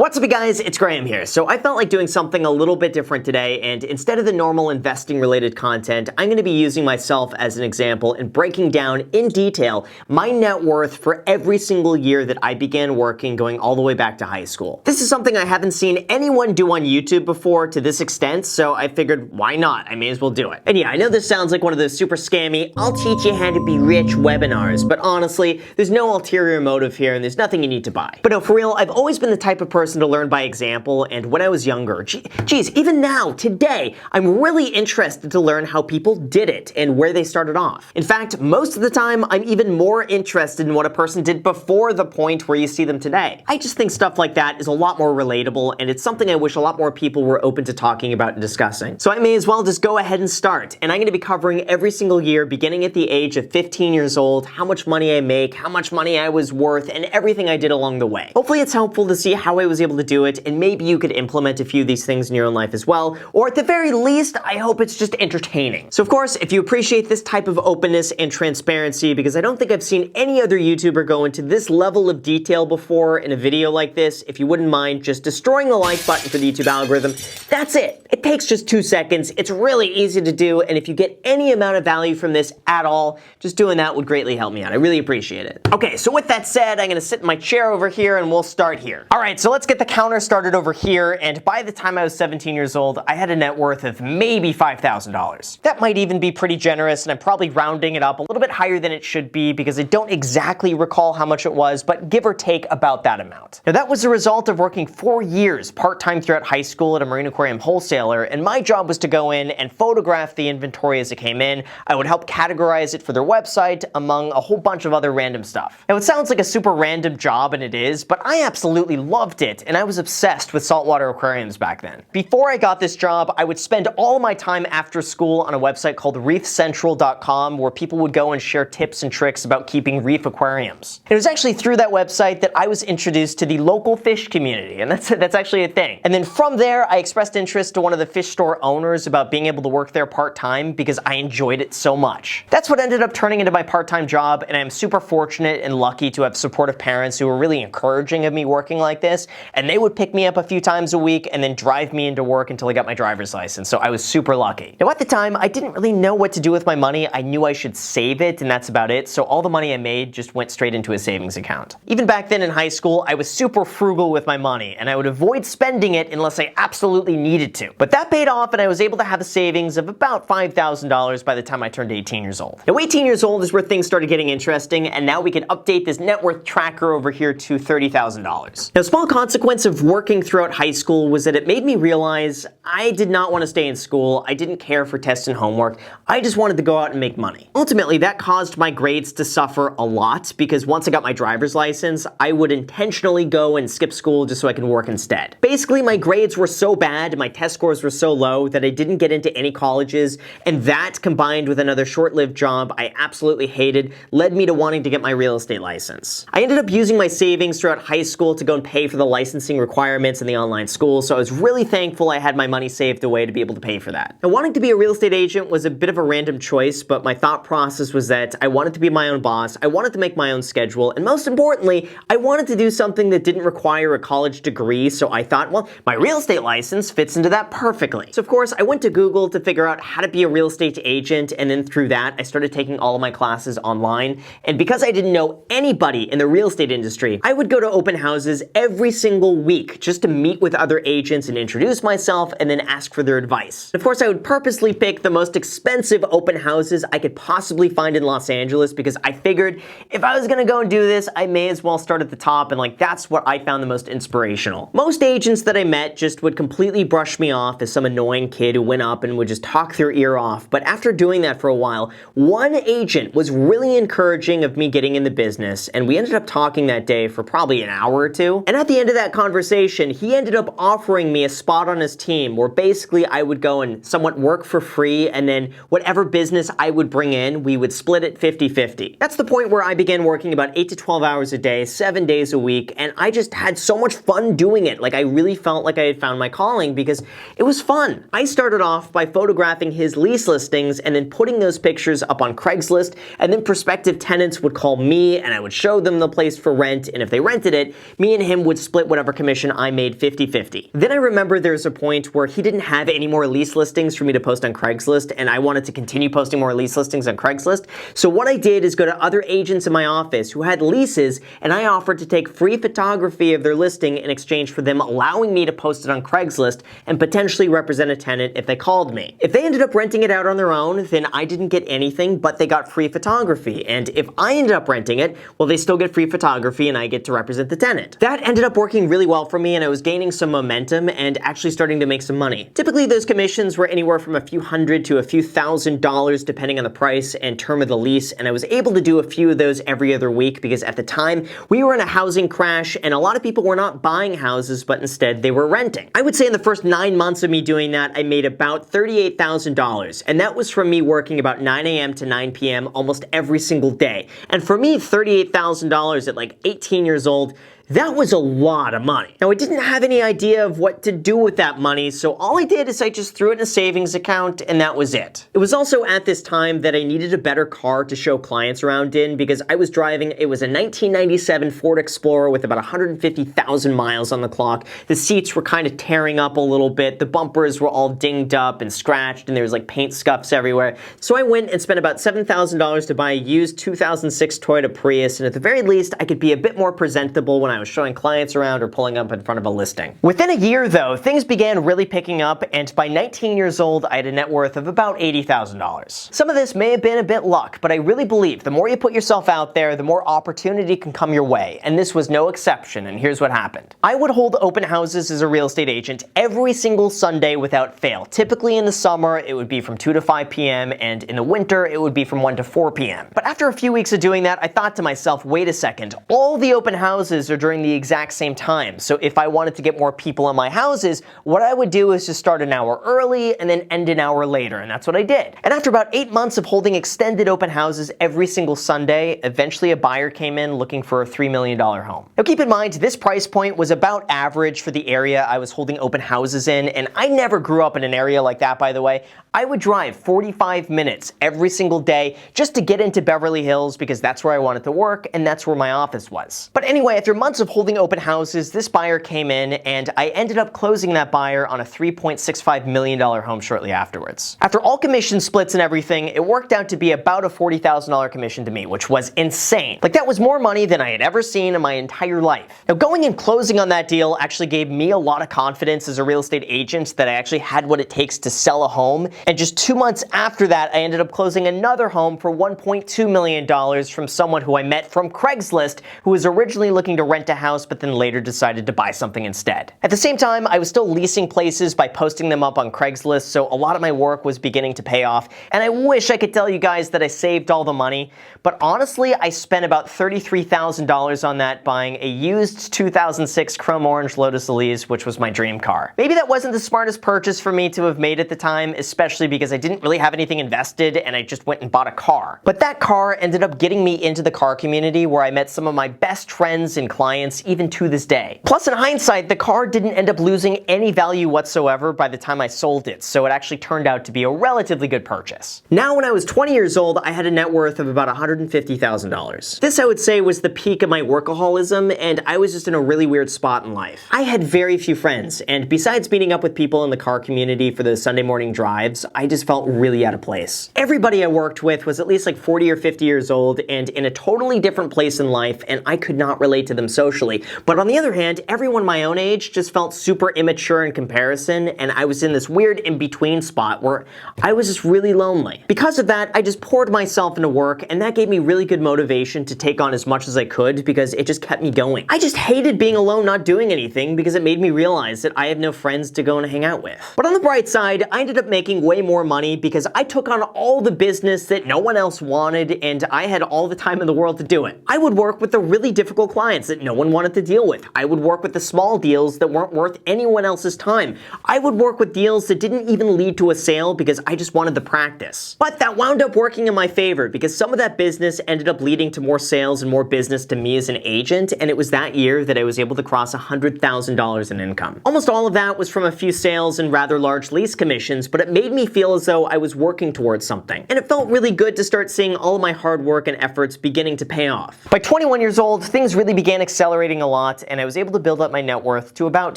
What's up, you guys? It's Graham here. So I felt like doing something a little bit different today, and instead of the normal investing related content, I'm going to be using myself as an example and breaking down in detail my net worth for every single year that I began working, going all the way back to high school. This is something I haven't seen anyone do on YouTube before to this extent, so I figured, why not? I may as well do it. And yeah, I know this sounds like one of those super scammy, I'll teach you how to be rich webinars, but honestly, there's no ulterior motive here and there's nothing you need to buy. But no, for real, I've always been the type of person to learn by example, and when I was younger, geez, even now, today, I'm really interested to learn how people did it and where they started off. In fact, most of the time, I'm even more interested in what a person did before the point where you see them today. I just think stuff like that is a lot more relatable, and it's something I wish a lot more people were open to talking about and discussing. So I may as well just go ahead and start, and I'm going to be covering every single year, beginning at the age of 15 years old, how much money I make, how much money I was worth, and everything I did along the way. Hopefully it's helpful to see how I was able to do it, and maybe you could implement a few of these things in your own life as well, or at the very least, I hope it's just entertaining. So of course, if you appreciate this type of openness and transparency, because I don't think I've seen any other YouTuber go into this level of detail before in a video like this, if you wouldn't mind just destroying the like button for the YouTube algorithm, that's it. It takes just 2 seconds, it's really easy to do, and if you get any amount of value from this at all, just doing that would greatly help me out. I really appreciate it. Okay, so with that said, I'm gonna sit in my chair over here and we'll start here. All right, so let's get the counter started over here, and by the time I was 17 years old, I had a net worth of maybe $5,000. That might even be pretty generous, and I'm probably rounding it up a little bit higher than it should be because I don't exactly recall how much it was, but give or take about that amount. Now that was the result of working 4 years part-time throughout high school at a marine aquarium wholesaler, and my job was to go in and photograph the inventory as it came in. I would help categorize it for their website, among a whole bunch of other random stuff. Now it sounds like a super random job, and it is, but I absolutely loved it, and I was obsessed with saltwater aquariums back then. Before I got this job, I would spend all my time after school on a website called reefcentral.com, where people would go and share tips and tricks about keeping reef aquariums. It was actually through that website that I was introduced to the local fish community, and that's actually a thing. And then from there, I expressed interest to one of the fish store owners about being able to work there part-time because I enjoyed it so much. That's what ended up turning into my part-time job, and I'm super fortunate and lucky to have supportive parents who were really encouraging of me working like this, and they would pick me up a few times a week and then drive me into work until I got my driver's license, so I was super lucky. Now at the time, I didn't really know what to do with my money. I knew I should save it, and that's about it, so all the money I made just went straight into a savings account. Even back then in high school, I was super frugal with my money, and I would avoid spending it unless I absolutely needed to. But that paid off, and I was able to have a savings of about $5,000 by the time I turned 18 years old. Now 18 years old is where things started getting interesting, and now we can update this net worth tracker over here to $30,000. Now, a small consequence of working throughout high school was that it made me realize I did not want to stay in school. I didn't care for tests and homework. I just wanted to go out and make money. Ultimately, that caused my grades to suffer a lot because once I got my driver's license, I would intentionally go and skip school just so I could work instead. Basically, my grades were so bad, my test scores were so low that I didn't get into any colleges, and that combined with another short-lived job I absolutely hated led me to wanting to get my real estate license. I ended up using my savings throughout high school to go and pay for the licensing requirements in the online school, so I was really thankful I had my money saved away to be able to pay for that. Now, wanting to be a real estate agent was a bit of a random choice, but my thought process was that I wanted to be my own boss, I wanted to make my own schedule, and most importantly, I wanted to do something that didn't require a college degree, so I thought, well, my real estate license fits into that perfectly. So of course, I went to Google to figure out how to be a real estate agent, and then through that, I started taking all of my classes online, and because I didn't know anybody in the real estate industry, I would go to open houses every single week just to meet with other agents and introduce myself and then ask for their advice. Of course, I would purposely pick the most expensive open houses I could possibly find in Los Angeles because I figured if I was gonna go and do this, I may as well start at the top, and like that's what I found the most inspirational. Most agents that I met just would completely brush me off as some annoying kid who went up and would just talk their ear off, but after doing that for a while, one agent was really encouraging of me getting in the business, and we ended up talking that day for probably an hour or two, and at the end of that conversation, he ended up offering me a spot on his team where basically I would go and somewhat work for free, and then whatever business I would bring in, we would split it 50-50. That's the point where I began working about 8 to 12 hours a day, 7 days a week, and I just had so much fun doing it. Like I really felt like I had found my calling because it was fun. I started off by photographing his lease listings and then putting those pictures up on Craigslist, and then prospective tenants would call me and I would show them the place for rent, and if they rented it, me and him would split whatever whatever commission I made 50-50. Then I remember there was a point where he didn't have any more lease listings for me to post on Craigslist, and I wanted to continue posting more lease listings on Craigslist. So what I did is go to other agents in my office who had leases, and I offered to take free photography of their listing in exchange for them allowing me to post it on Craigslist and potentially represent a tenant if they called me. If they ended up renting it out on their own, then I didn't get anything, but they got free photography. And if I ended up renting it, well, they still get free photography and I get to represent the tenant. That ended up working really well for me, and I was gaining some momentum and actually starting to make some money. Typically, those commissions were anywhere from a few $100 to a few $1,000 depending on the price and term of the lease, and I was able to do a few of those every other week because at the time, we were in a housing crash and a lot of people were not buying houses, but instead they were renting. I would say in the first 9 months of me doing that, I made about $38,000, and that was from me working about 9 a.m. to 9 p.m. almost every single day. And for me, $38,000 at like 18 years old, that was a lot of money. Now, I didn't have any idea of what to do with that money, so all I did is I just threw it in a savings account, and that was it. It was also at this time that I needed a better car to show clients around in because I was driving, it was a 1997 Ford Explorer with about 150,000 miles on the clock. The seats were kind of tearing up a little bit, the bumpers were all dinged up and scratched, and there was like paint scuffs everywhere. So I went and spent about $7,000 to buy a used 2006 Toyota Prius, and at the very least, I could be a bit more presentable when I was showing clients around or pulling up in front of a listing. Within a year though, things began really picking up, and by 19 years old, I had a net worth of about $80,000. Some of this may have been a bit luck, but I really believe the more you put yourself out there, the more opportunity can come your way, and this was no exception, and here's what happened. I would hold open houses as a real estate agent every single Sunday without fail. Typically in the summer, it would be from 2 to 5 p.m., and in the winter, it would be from 1 to 4 p.m. But after a few weeks of doing that, I thought to myself, wait a second, all the open houses are during the exact same time. So if I wanted to get more people in my houses, what I would do is just start an hour early and then end an hour later, and that's what I did. And after about 8 months of holding extended open houses every single Sunday, eventually a buyer came in looking for a $3 million home. Now keep in mind, this price point was about average for the area I was holding open houses in, and I never grew up in an area like that, by the way. I would drive 45 minutes every single day just to get into Beverly Hills because that's where I wanted to work and that's where my office was. But anyway, after months of holding open houses, this buyer came in and I ended up closing that buyer on a $3.65 million home shortly afterwards. After all commission splits and everything, it worked out to be about a $40,000 commission to me, which was insane. Like, that was more money than I had ever seen in my entire life. Now, going and closing on that deal actually gave me a lot of confidence as a real estate agent that I actually had what it takes to sell a home. And just 2 months after that, I ended up closing another home for $1.2 million from someone who I met from Craigslist, who was originally looking to rent a house but then later decided to buy something instead. At the same time, I was still leasing places by posting them up on Craigslist, so a lot of my work was beginning to pay off, and I wish I could tell you guys that I saved all the money, but honestly, I spent about $33,000 on that buying a used 2006 Chrome Orange Lotus Elise, which was my dream car. Maybe that wasn't the smartest purchase for me to have made at the time, especially because I didn't really have anything invested and I just went and bought a car. But that car ended up getting me into the car community where I met some of my best friends and clients even to this day. Plus, in hindsight, the car didn't end up losing any value whatsoever by the time I sold it, so it actually turned out to be a relatively good purchase. Now, when I was 20 years old, I had a net worth of about $150,000. This, I would say, was the peak of my workaholism, and I was just in a really weird spot in life. I had very few friends, and besides meeting up with people in the car community for those Sunday morning drives, I just felt really out of place. Everybody I worked with was at least like 40 or 50 years old and in a totally different place in life, and I could not relate to them socially. But on the other hand, everyone my own age just felt super immature in comparison, and I was in this weird in-between spot where I was just really lonely. Because of that, I just poured myself into work, and that gave me really good motivation to take on as much as I could because it just kept me going. I just hated being alone not doing anything because it made me realize that I have no friends to go and hang out with. But on the bright side, I ended up making way more money because I took on all the business that no one else wanted, and I had all the time in the world to do it. I would work with the really difficult clients that no one wanted to deal with. I would work with the small deals that weren't worth anyone else's time. I would work with deals that didn't even lead to a sale because I just wanted the practice. But that wound up working in my favor because some of that business ended up leading to more sales and more business to me as an agent, and it was that year that I was able to cross $100,000 in income. Almost all of that was from a few sales and rather large lease commissions, but it made me feel as though I was working towards something. And it felt really good to start seeing all of my hard work and efforts beginning to pay off. By 21 years old, things really began accelerating accelerating a lot, and I was able to build up my net worth to about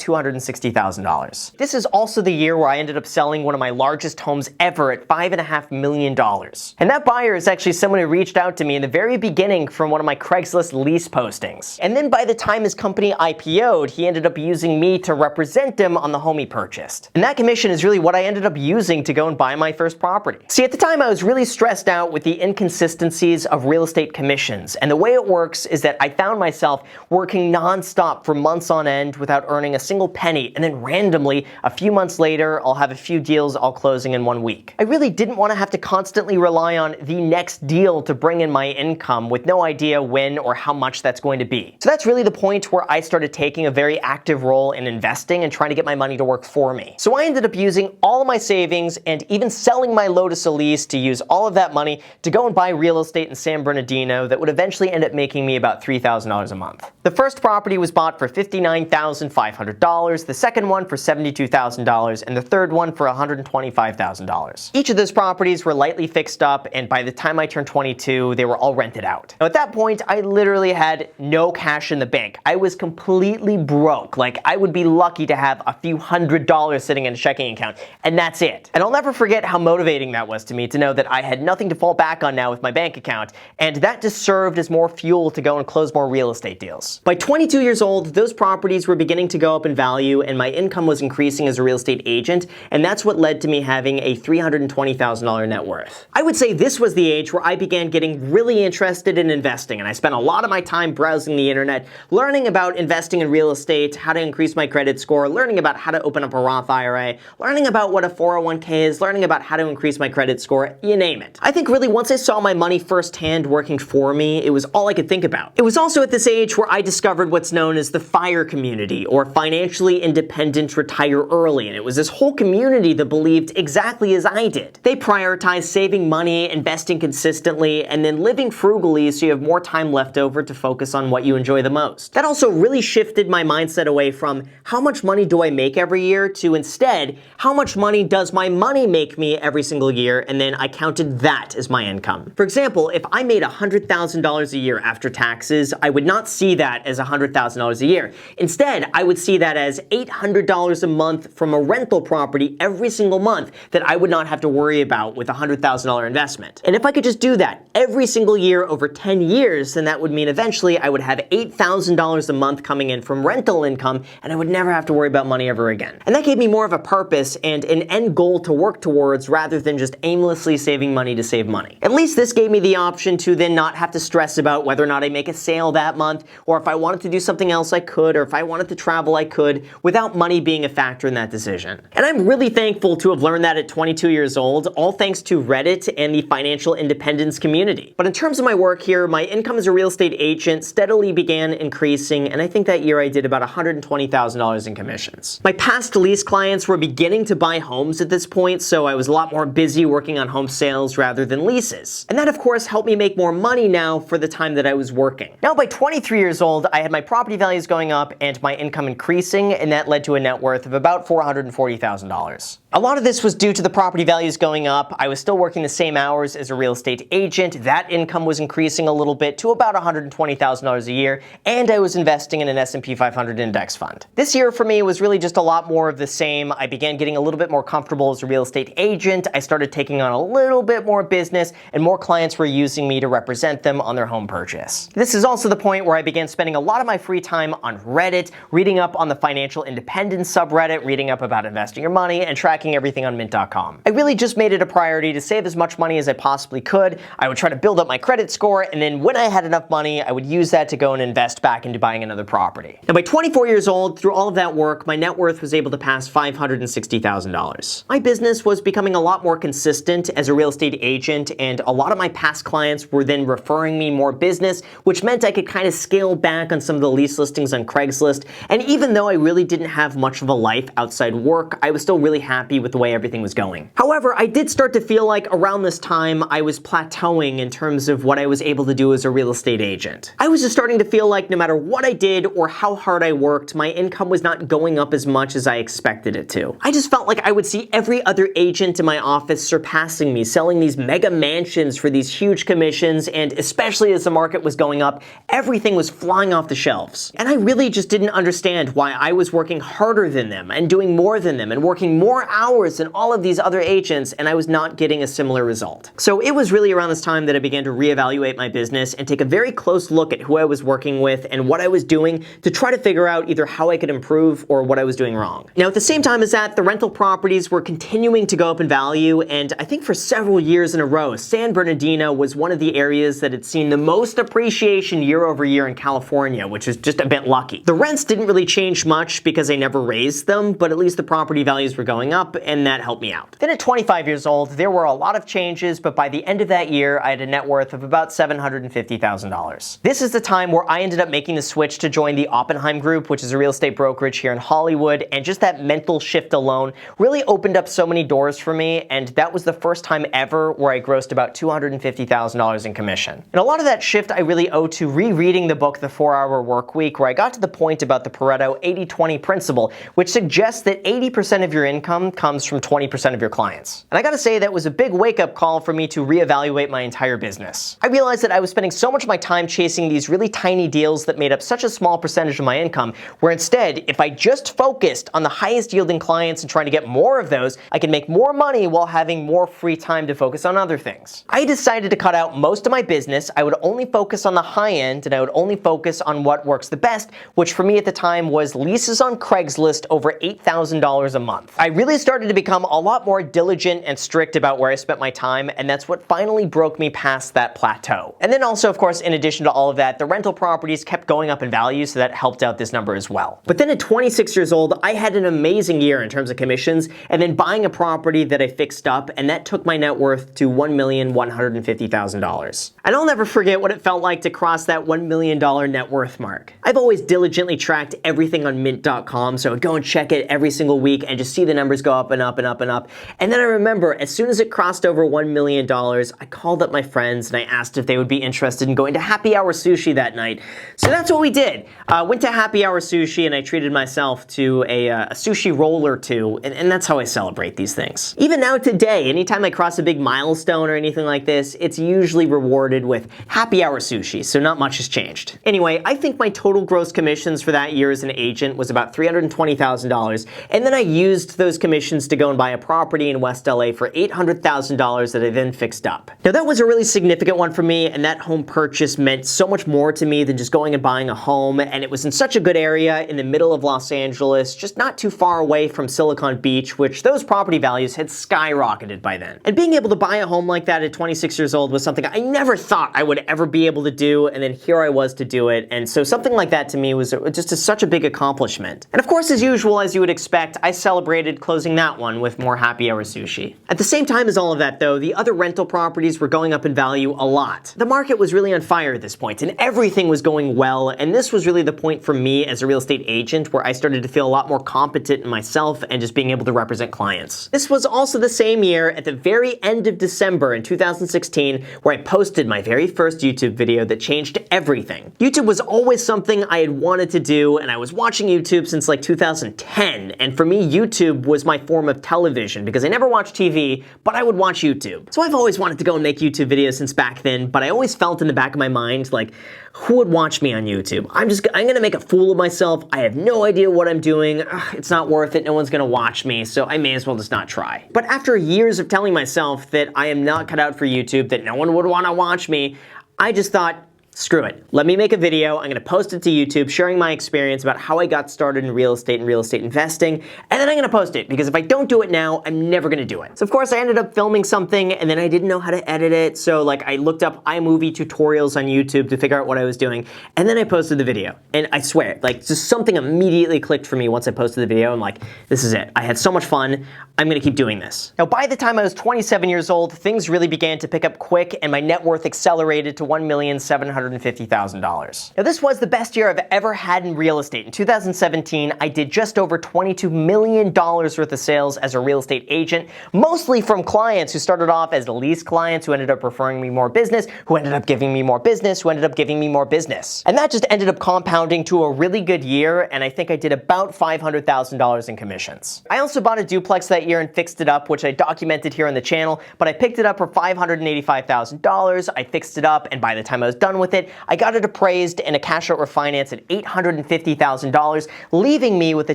$260,000. This is also the year where I ended up selling one of my largest homes ever at $5.5 million. And that buyer is actually someone who reached out to me in the very beginning from one of my Craigslist lease postings. And then by the time his company IPO'd, he ended up using me to represent him on the home he purchased. And that commission is really what I ended up using to go and buy my first property. See, at the time I was really stressed out with the inconsistencies of real estate commissions. And the way it works is that I found myself working non-stop for months on end without earning a single penny, and then randomly, a few months later, I'll have a few deals all closing in 1 week. I really didn't want to have to constantly rely on the next deal to bring in my income with no idea when or how much that's going to be. So that's really the point where I started taking a very active role in investing and trying to get my money to work for me. So I ended up using all of my savings and even selling my Lotus Elise to use all of that money to go and buy real estate in San Bernardino that would eventually end up making me about $3,000 a month. The first property was bought for $59,500, the second one for $72,000, and the third one for $125,000. Each of those properties were lightly fixed up, and by the time I turned 22, they were all rented out. Now at that point, I literally had no cash in the bank. I was completely broke. Like, I would be lucky to have a few $100s sitting in a checking account, and that's it. And I'll never forget how motivating that was to me to know that I had nothing to fall back on now with my bank account, and that just served as more fuel to go and close more real estate deals. By 22 years old, those properties were beginning to go up in value, and my income was increasing as a real estate agent, and that's what led to me having a $320,000 net worth. I would say this was the age where I began getting really interested in investing, and I spent a lot of my time browsing the internet, learning about investing in real estate, how to increase my credit score, learning about how to open up a Roth IRA, learning about what a 401k is, learning about how to increase my credit score, you name it. I think really once I saw my money firsthand working for me, it was all I could think about. It was also at this age where I discovered what's known as the FIRE community, or Financially Independent Retire Early, and it was this whole community that believed exactly as I did. They prioritized saving money, investing consistently, and then living frugally so you have more time left over to focus on what you enjoy the most. That also really shifted my mindset away from how much money do I make every year to instead, how much money does my money make me every single year, and then I counted that as my income. For example, if I made $100,000 a year after taxes, I would not see that as $100,000 a year. Instead, I would see that as $800 a month from a rental property every single month that I would not have to worry about with a $100,000 investment. And if I could just do that every single year over 10 years, then that would mean eventually I would have $8,000 a month coming in from rental income, and I would never have to worry about money ever again. And that gave me more of a purpose and an end goal to work towards rather than just aimlessly saving money to save money. At least this gave me the option to then not have to stress about whether or not I make a sale that month, or if I wanted to do something else I could, or if I wanted to travel I could, without money being a factor in that decision. And I'm really thankful to have learned that at 22 years old, all thanks to Reddit and the financial independence community. But in terms of my work here, my income as a real estate agent steadily began increasing, and I think that year I did about $120,000 in commissions. My past lease clients were beginning to buy homes at this point, so I was a lot more busy working on home sales rather than leases. And that of course helped me make more money now for the time that I was working. Now by 23 years old, I had my property values going up and my income increasing, and that led to a net worth of about $440,000. A lot of this was due to the property values going up. I was still working the same hours as a real estate agent. That income was increasing a little bit to about $120,000 a year, and I was investing in an S&P 500 index fund. This year for me was really just a lot more of the same. I began getting a little bit more comfortable as a real estate agent. I started taking on a little bit more business, and more clients were using me to represent them on their home purchase. This is also the point where I began spending a lot of my free time on Reddit, reading up on the financial independence subreddit, reading up about investing your money, and tracking everything on mint.com. I really just made it a priority to save as much money as I possibly could. I would try to build up my credit score, and then when I had enough money, I would use that to go and invest back into buying another property. Now by 24 years old, through all of that work, my net worth was able to pass $560,000. My business was becoming a lot more consistent as a real estate agent, and a lot of my past clients were then referring me more business, which meant I could kind of scale back on some of the lease listings on Craigslist. And even though I really didn't have much of a life outside work, I was still really happy with the way everything was going. However, I did start to feel like around this time I was plateauing in terms of what I was able to do as a real estate agent. I was just starting to feel like no matter what I did or how hard I worked, my income was not going up as much as I expected it to. I just felt like I would see every other agent in my office surpassing me, selling these mega mansions for these huge commissions, and especially as the market was going up, everything was flying flying off the shelves. And I really just didn't understand why I was working harder than them and doing more than them and working more hours than all of these other agents, and I was not getting a similar result. So it was really around this time that I began to reevaluate my business and take a very close look at who I was working with and what I was doing to try to figure out either how I could improve or what I was doing wrong. Now, at the same time as that, the rental properties were continuing to go up in value, and I think for several years in a row, San Bernardino was one of the areas that had seen the most appreciation year over year in California, which was just a bit lucky. The rents didn't really change much because I never raised them, but at least the property values were going up, and that helped me out. Then at 25 years old, there were a lot of changes, but by the end of that year, I had a net worth of about $750,000. This is the time where I ended up making the switch to join the Oppenheim Group, which is a real estate brokerage here in Hollywood, and just that mental shift alone really opened up so many doors for me, and that was the first time ever where I grossed about $250,000 in commission. And a lot of that shift I really owe to rereading the book The 4-Hour Workweek, where I got to the point about the Pareto 80-20 principle, which suggests that 80% of your income comes from 20% of your clients. And I gotta say, that was a big wake-up call for me to reevaluate my entire business. I realized that I was spending so much of my time chasing these really tiny deals that made up such a small percentage of my income, where instead, if I just focused on the highest yielding clients and trying to get more of those, I could make more money while having more free time to focus on other things. I decided to cut out most of my business. I would only focus on the high end, and I would only focus on what works the best, which for me at the time was leases on Craigslist over $8,000 a month. I really started to become a lot more diligent and strict about where I spent my time, and that's what finally broke me past that plateau. And then also, of course, in addition to all of that, the rental properties kept going up in value, so that helped out this number as well. But then at 26 years old, I had an amazing year in terms of commissions, and then buying a property that I fixed up, and that took my net worth to $1,150,000. And I'll never forget what it felt like to cross that $1 million net worth mark. I've always diligently tracked everything on Mint.com, so I'd go and check it every single week and just see the numbers go up and up and up and up. And then I remember, as soon as it crossed over $1 million, I called up my friends and I asked if they would be interested in going to Happy Hour Sushi that night. So that's what we did. Went to Happy Hour Sushi, and I treated myself to a sushi roll or two, and that's how I celebrate these things. Even now today, anytime I cross a big milestone or anything like this, it's usually rewarded with Happy Hour Sushi, so not much has changed. Anyway, I think my total gross commissions for that year as an agent was about $320,000, and then I used those commissions to go and buy a property in West LA for $800,000 that I then fixed up. Now that was a really significant one for me, and that home purchase meant so much more to me than just going and buying a home, and it was in such a good area in the middle of Los Angeles, just not too far away from Silicon Beach, which those property values had skyrocketed by then. And being able to buy a home like that at 26 years old was something I never thought I would ever be able to do, and then here I was to do it, and so something like that to me was just such a big accomplishment. And of course, as usual, as you would expect, I celebrated closing that one with more Happy Hour Sushi. At the same time as all of that though, the other rental properties were going up in value a lot. The market was really on fire at this point, and everything was going well, and this was really the point for me as a real estate agent where I started to feel a lot more competent in myself and just being able to represent clients. This was also the same year, at the very end of December in 2016, where I posted my very first YouTube video that changed everything. YouTube was always something I had wanted to do, and I was watching YouTube since like 2010, and for me, YouTube was my form of television because I never watched TV, but I would watch YouTube. So I've always wanted to go and make YouTube videos since back then, but I always felt in the back of my mind, like, who would watch me on YouTube? I'm gonna make a fool of myself. I have no idea what I'm doing. It's not worth it. No one's gonna watch me, so I may as well just not try. But after years of telling myself that I am not cut out for YouTube, that no one would wanna watch me, I just thought, screw it. Let me make a video. I'm going to post it to YouTube sharing my experience about how I got started in real estate and real estate investing, and then I'm going to post it because if I don't do it now, I'm never going to do it. So of course I ended up filming something and then I didn't know how to edit it, so like I looked up iMovie tutorials on YouTube to figure out what I was doing, and then I posted the video. And I swear, like just something immediately clicked for me once I posted the video. I'm like, this is it. I had so much fun. I'm going to keep doing this. Now by the time I was 27 years old, things really began to pick up quick and my net worth accelerated to $1,750,000. Now this was the best year I've ever had in real estate. In 2017, I did just over $22 million worth of sales as a real estate agent, mostly from clients who started off as lease clients who ended up referring me more business, who ended up giving me more business, who ended up giving me more business. And that just ended up compounding to a really good year, and I think I did about $500,000 in commissions. I also bought a duplex that year and fixed it up, which I documented here on the channel, but I picked it up for $585,000. I fixed it up, and by the time I was done with with it, I got it appraised and a cash out refinance at $850,000, leaving me with a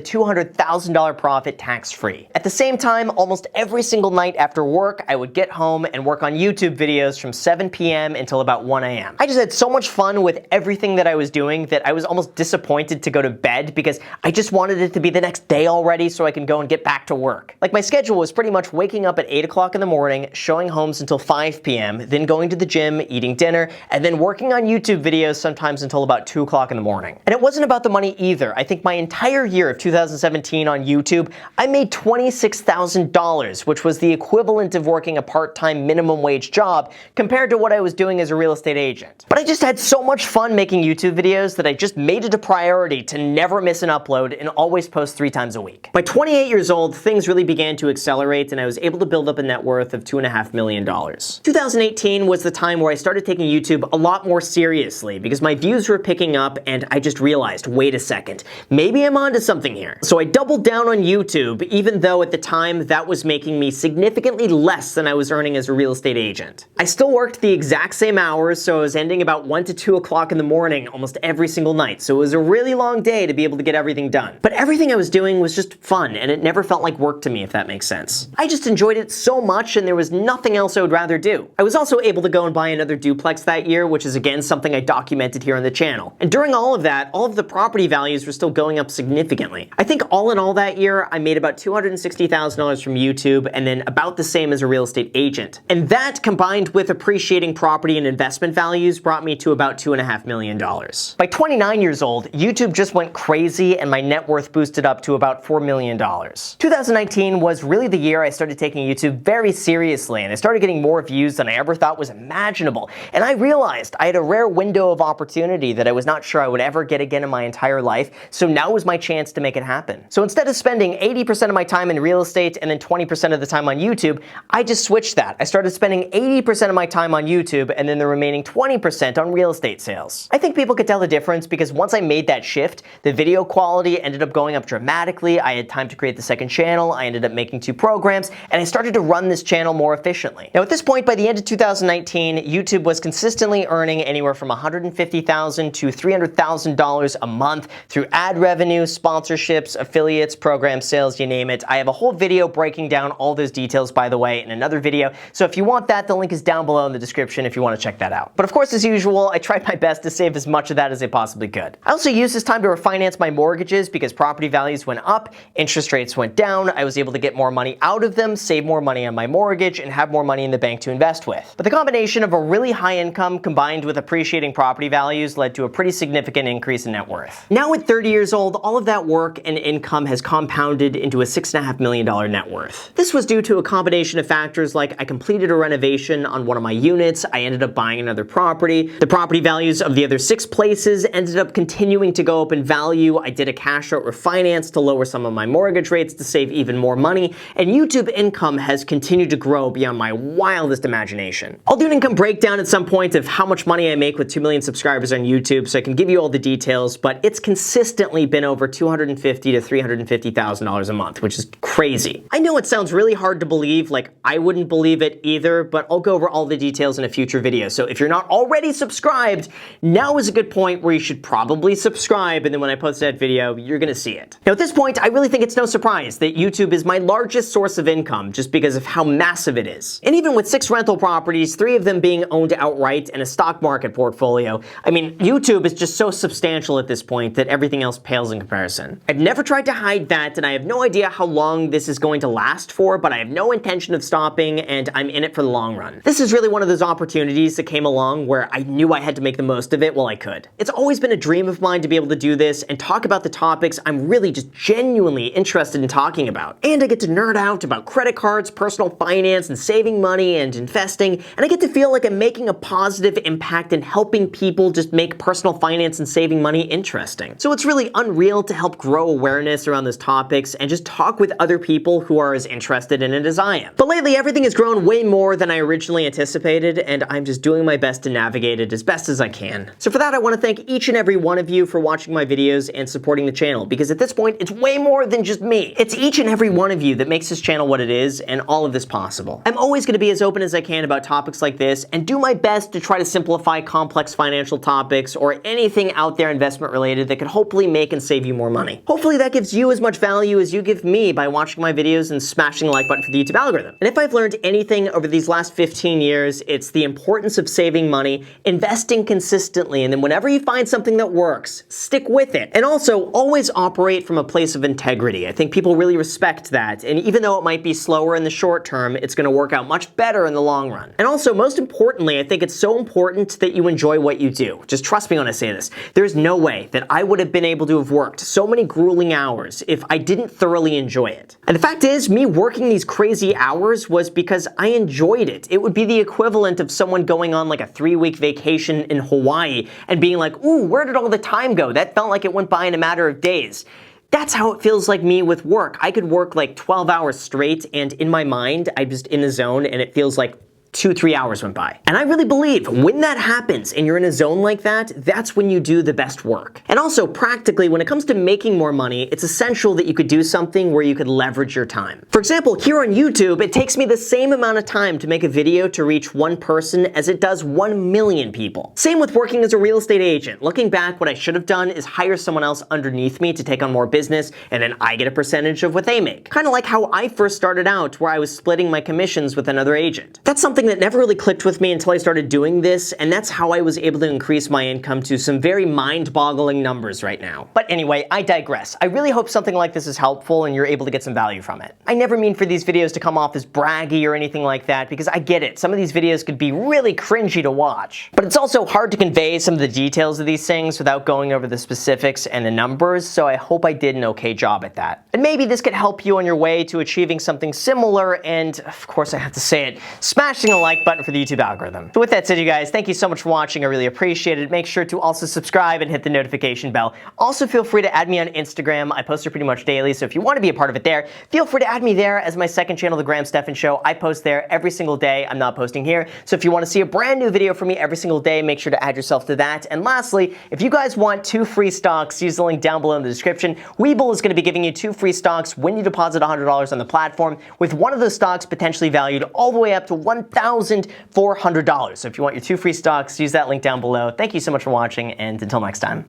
$200,000 profit tax-free. At the same time, almost every single night after work, I would get home and work on YouTube videos from 7 p.m. until about 1 a.m. I just had so much fun with everything that I was doing that I was almost disappointed to go to bed because I just wanted it to be the next day already so I can go and get back to work. Like, my schedule was pretty much waking up at 8 o'clock in the morning, showing homes until 5 p.m., then going to the gym, eating dinner, and then working on YouTube videos sometimes until about 2 o'clock in the morning. And it wasn't about the money either. I think my entire year of 2017 on YouTube, I made $26,000, which was the equivalent of working a part-time minimum wage job compared to what I was doing as a real estate agent. But I just had so much fun making YouTube videos that I just made it a priority to never miss an upload and always post 3 times a week. By 28 years old, things really began to accelerate and I was able to build up a net worth of $2.5 million. 2018 was the time where I started taking YouTube a lot more seriously because my views were picking up and I just realized, wait a second, maybe I'm onto something here. So I doubled down on YouTube, even though at the time that was making me significantly less than I was earning as a real estate agent. I still worked the exact same hours, so I was ending about 1 to 2 o'clock in the morning almost every single night, so it was a really long day to be able to get everything done. But everything I was doing was just fun, and it never felt like work to me, if that makes sense. I just enjoyed it so much, and there was nothing else I would rather do. I was also able to go and buy another duplex that year, which is again something I documented here on the channel. And during all of that, all of the property values were still going up significantly. I think all in all that year, I made about $260,000 from YouTube, and then about the same as a real estate agent. And that, combined with appreciating property and investment values, brought me to about $2.5 million. By 29 years old, YouTube just went crazy and my net worth boosted up to about $4 million. 2019 was really the year I started taking YouTube very seriously, and I started getting more views than I ever thought was imaginable. And I realized I had a rare window of opportunity that I was not sure I would ever get again in my entire life, so now was my chance to make it happen. So instead of spending 80% of my time in real estate and then 20% of the time on YouTube, I just switched that. I started spending 80% of my time on YouTube and then the remaining 20% on real estate sales. I think people could tell the difference because once I made that shift, the video quality ended up going up dramatically. I had time to create the second channel, I ended up making 2 programs, and I started to run this channel more efficiently. Now at this point, by the end of 2019, YouTube was consistently earning anywhere from $150,000 to $300,000 a month through ad revenue, sponsorships, affiliates, program sales, you name it. I have a whole video breaking down all those details, by the way, in another video, so if you want that, the link is down below in the description if you want to check that out. But of course, as usual, I tried my best to save as much of that as I possibly could. I also used this time to refinance my mortgages because property values went up, interest rates went down, I was able to get more money out of them, save more money on my mortgage, and have more money in the bank to invest with. But the combination of a really high income combined with appreciating property values led to a pretty significant increase in net worth. Now at 30 years old, all of that work and income has compounded into a $6.5 million net worth. This was due to a combination of factors like I completed a renovation on one of my units, I ended up buying another property, the property values of the other 6 places ended up continuing to go up in value, I did a cash out refinance to lower some of my mortgage rates to save even more money, and YouTube income has continued to grow beyond my wildest imagination. I'll do an income breakdown at some point of how much money I make with 2 million subscribers on YouTube so I can give you all the details, but it's consistently been over $250,000 to $350,000 a month, which is crazy. I know it sounds really hard to believe, like I wouldn't believe it either, but I'll go over all the details in a future video. So if you're not already subscribed, now is a good point where you should probably subscribe, and then when I post that video, you're gonna see it. Now at this point, I really think it's no surprise that YouTube is my largest source of income just because of how massive it is. And even with 6 rental properties, 3 of them being owned outright and a stock market portfolio, I mean, YouTube is just so substantial at this point that everything else pales in comparison. I've never tried to hide that, and I have no idea how long this is going to last for, but I have no intention of stopping, and I'm in it for the long run. This is really one of those opportunities that came along where I knew I had to make the most of it while I could. It's always been a dream of mine to be able to do this and talk about the topics I'm really just genuinely interested in talking about. And I get to nerd out about credit cards, personal finance, and saving money and investing, and I get to feel like I'm making a positive impact in helping people just make personal finance and saving money interesting. So it's really unreal to help grow awareness around those topics and just talk with other people who are as interested in it as I am. But lately, everything has grown way more than I originally anticipated, and I'm just doing my best to navigate it as best as I can. So for that, I want to thank each and every one of you for watching my videos and supporting the channel, because at this point, it's way more than just me. It's each and every one of you that makes this channel what it is and all of this possible. I'm always going to be as open as I can about topics like this and do my best to try to simplify complex financial topics or anything out there investment related that could hopefully make and save you more money. Hopefully that gives you as much value as you give me by watching my videos and smashing the like button for the YouTube algorithm. And if I've learned anything over these last 15 years, it's the importance of saving money, investing consistently, and then whenever you find something that works, stick with it. And also, always operate from a place of integrity. I think people really respect that, and even though it might be slower in the short term, it's going to work out much better in the long run. And also, most importantly, I think it's so important that you enjoy what you do. Just trust me when I say this. There's no way that I would have been able to have worked so many grueling hours if I didn't thoroughly enjoy it. And the fact is, me working these crazy hours was because I enjoyed it. It would be the equivalent of someone going on like a 3-week vacation in Hawaii and being like, ooh, where did all the time go? That felt like it went by in a matter of days. That's how it feels like me with work. I could work like 12 hours straight, and in my mind, I'm just in the zone, and it feels like 2-3 hours went by. And I really believe when that happens and you're in a zone like that, that's when you do the best work. And also, practically, when it comes to making more money, it's essential that you could do something where you could leverage your time. For example, here on YouTube, it takes me the same amount of time to make a video to reach one person as it does 1 million people. Same with working as a real estate agent. Looking back, what I should have done is hire someone else underneath me to take on more business, and then I get a percentage of what they make. Kind of like how I first started out, where I was splitting my commissions with another agent. That's something that never really clicked with me until I started doing this, and that's how I was able to increase my income to some very mind-boggling numbers right now. But anyway, I digress. I really hope something like this is helpful and you're able to get some value from it. I never mean for these videos to come off as braggy or anything like that, because I get it. Some of these videos could be really cringy to watch. But it's also hard to convey some of the details of these things without going over the specifics and the numbers, so I hope I did an okay job at that. And maybe this could help you on your way to achieving something similar, and of course I have to say it, smashing a like button for the YouTube algorithm. So with that said, you guys, thank you so much for watching. I really appreciate it. Make sure to also subscribe and hit the notification bell. Also, feel free to add me on Instagram. I post there pretty much daily, so if you want to be a part of it there, feel free to add me there as my second channel, The Stephan Show. I post there every single day. I'm not posting here. So if you want to see a brand new video from me every single day, make sure to add yourself to that. And lastly, if you guys want 2 free stocks, use the link down below in the description. Webull is going to be giving you 2 free stocks when you deposit $100 on the platform, with one of those stocks potentially valued all the way up to $1,400. So if you want your 2 free stocks, use that link down below. Thank you so much for watching, and until next time.